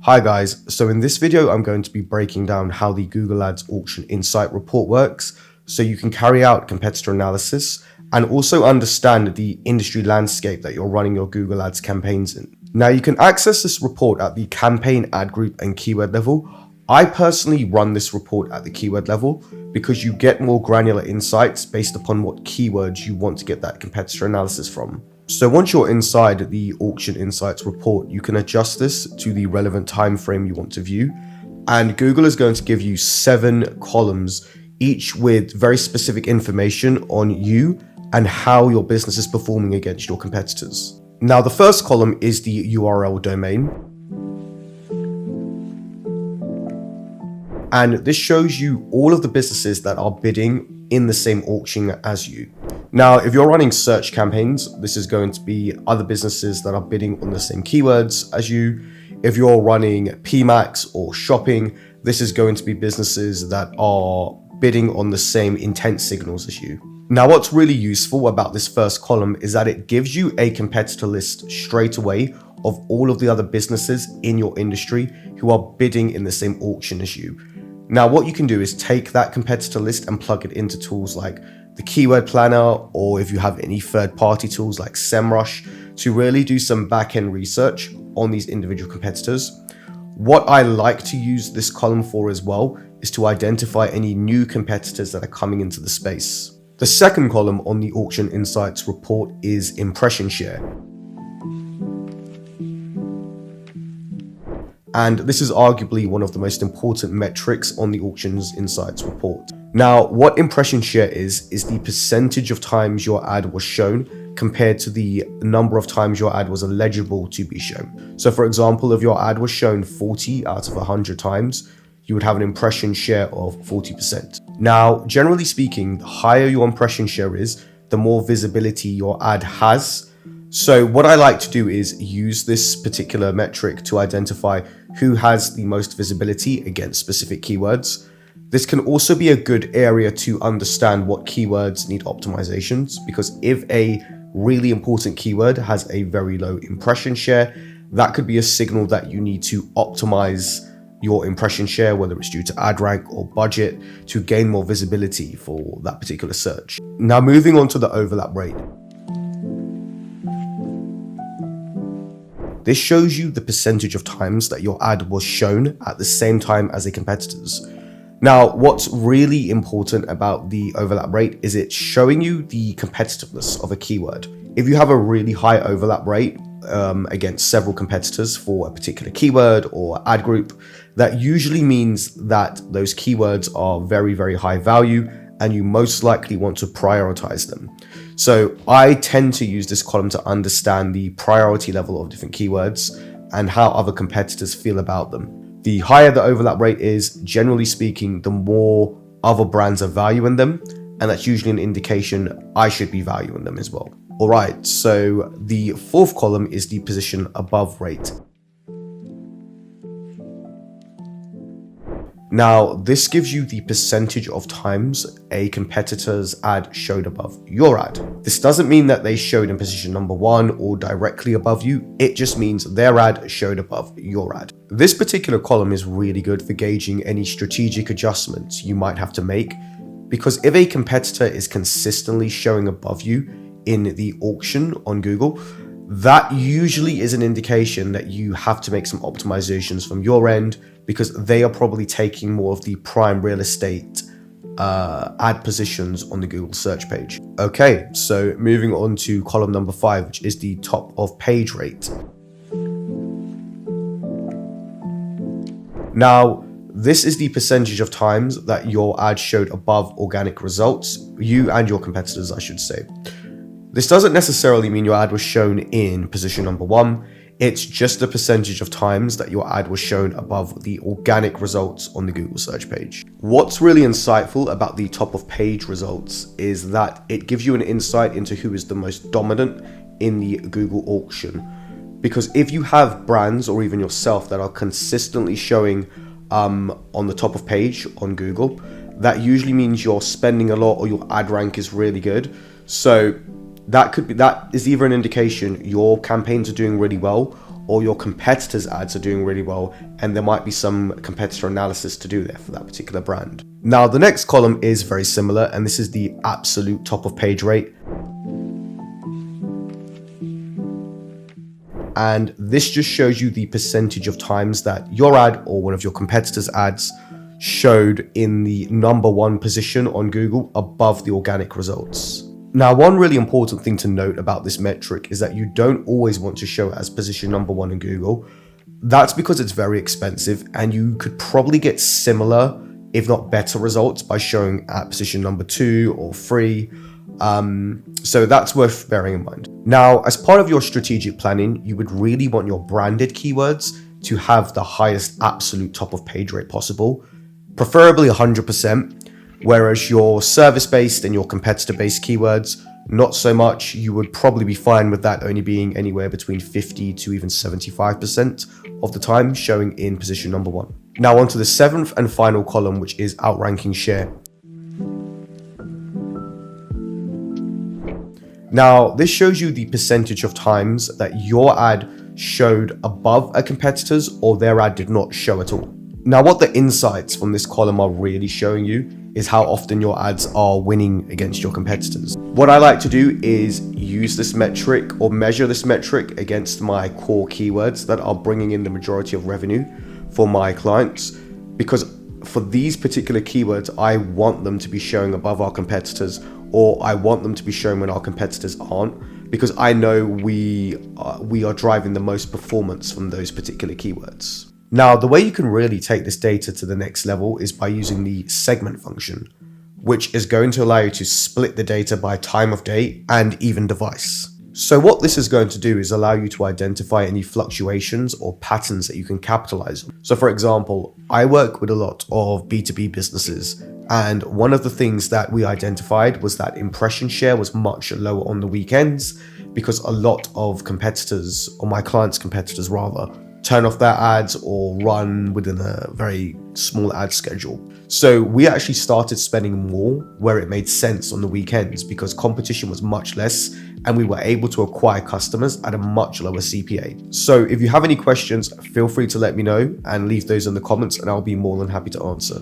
Hi guys, so in this video I'm going to be breaking down how the Google Ads Auction Insight Report works so you can carry out competitor analysis and also understand the industry landscape that you're running your Google Ads campaigns in. Now you can access this report at the campaign, ad group and keyword level. I personally run this report at the keyword level because you get more granular insights based upon what keywords you want to get that competitor analysis from. So once you're inside the Auction Insights report, you can adjust this to the relevant time frame you want to view. And Google is going to give you 7 columns, each with very specific information on you and how your business is performing against your competitors. Now, the first column is the URL domain. And this shows you all of the businesses that are bidding in the same auction as you. Now, if you're running search campaigns, this is going to be other businesses that are bidding on the same keywords as you. If you're running PMAX or shopping, this is going to be businesses that are bidding on the same intent signals as you. Now, what's really useful about this first column is that it gives you a competitor list straight away of all of the other businesses in your industry who are bidding in the same auction as you. Now, what you can do is take that competitor list and plug it into tools like the Keyword Planner, or if you have any third-party tools like SEMrush, to really do some back-end research on these individual competitors. What I like to use this column for as well is to identify any new competitors that are coming into the space. The second column on the Auction Insights report is impression share. And this is arguably one of the most important metrics on the Auctions Insights report. Now, what impression share is the percentage of times your ad was shown compared to the number of times your ad was eligible to be shown. So for example, if your ad was shown 40 out of 100 times, you would have an impression share of 40%. Now, generally speaking, the higher your impression share is, the more visibility your ad has. So what I like to do is use this particular metric to identify who has the most visibility against specific keywords. This can also be a good area to understand what keywords need optimizations, because if a really important keyword has a very low impression share, that could be a signal that you need to optimize your impression share, whether it's due to ad rank or budget, to gain more visibility for that particular search. Now, moving on to the overlap rate. This shows you the percentage of times that your ad was shown at the same time as a competitor's. Now, what's really important about the overlap rate is it's showing you the competitiveness of a keyword. If you have a really high overlap rate against several competitors for a particular keyword or ad group, that usually means that those keywords are very, very high value and you most likely want to prioritize them. So I tend to use this column to understand the priority level of different keywords and how other competitors feel about them. The higher the overlap rate is, generally speaking, the more other brands are valuing them, and that's usually an indication I should be valuing them as well. All right, so the fourth column is the position above rate. Now, this gives you the percentage of times a competitor's ad showed above your ad. This doesn't mean that they showed in position number 1 or directly above you. It just means their ad showed above your ad. This particular column is really good for gauging any strategic adjustments you might have to make, because if a competitor is consistently showing above you in the auction on Google, that usually is an indication that you have to make some optimizations from your end, because they are probably taking more of the prime real estate ad positions on the Google search page. Okay, so moving on to column number 5, which is the top of page rate. Now, this is the percentage of times that your ad showed above organic results, you and your competitors, I should say. This doesn't necessarily mean your ad was shown in position number 1. It's just the percentage of times that your ad was shown above the organic results on the Google search page. What's really insightful about the top of page results is that it gives you an insight into who is the most dominant in the Google auction. Because if you have brands or even yourself that are consistently showing on the top of page on Google, that usually means you're spending a lot or your ad rank is really good. So that is either an indication your campaigns are doing really well, or your competitors' ads are doing really well, and there might be some competitor analysis to do there for that particular brand. Now, the next column is very similar, and this is the absolute top of page rate. And this just shows you the percentage of times that your ad or one of your competitors' ads showed in the #1 position on Google above the organic results. Now, one really important thing to note about this metric is that you don't always want to show it as position #1 in Google. That's because it's very expensive, and you could probably get similar, if not better results by showing at position #2 or 3. So that's worth bearing in mind. Now, as part of your strategic planning, you would really want your branded keywords to have the highest absolute top of page rate possible, preferably 100%, whereas your service-based and your competitor-based keywords, not so much. You would probably be fine with that only being anywhere between 50 to even 75% of the time showing in position #1. Now onto the 7th and final column, which is Outranking Share. Now, this shows you the percentage of times that your ad showed above a competitor's or their ad did not show at all. Now, what the insights from this column are really showing you is how often your ads are winning against your competitors. What I like to do is use this metric or measure this metric against my core keywords that are bringing in the majority of revenue for my clients, because for these particular keywords, I want them to be showing above our competitors, or I want them to be shown when our competitors aren't, because I know we are driving the most performance from those particular keywords. Now, the way you can really take this data to the next level is by using the segment function, which is going to allow you to split the data by time of day and even device. So what this is going to do is allow you to identify any fluctuations or patterns that you can capitalize on. So for example, I work with a lot of B2B businesses, and one of the things that we identified was that impression share was much lower on the weekends because a lot of competitors, or my clients' competitors rather, turn off their ads or run within a very small ad schedule. So we actually started spending more where it made sense on the weekends because competition was much less and we were able to acquire customers at a much lower CPA. So if you have any questions, feel free to let me know and leave those in the comments and I'll be more than happy to answer.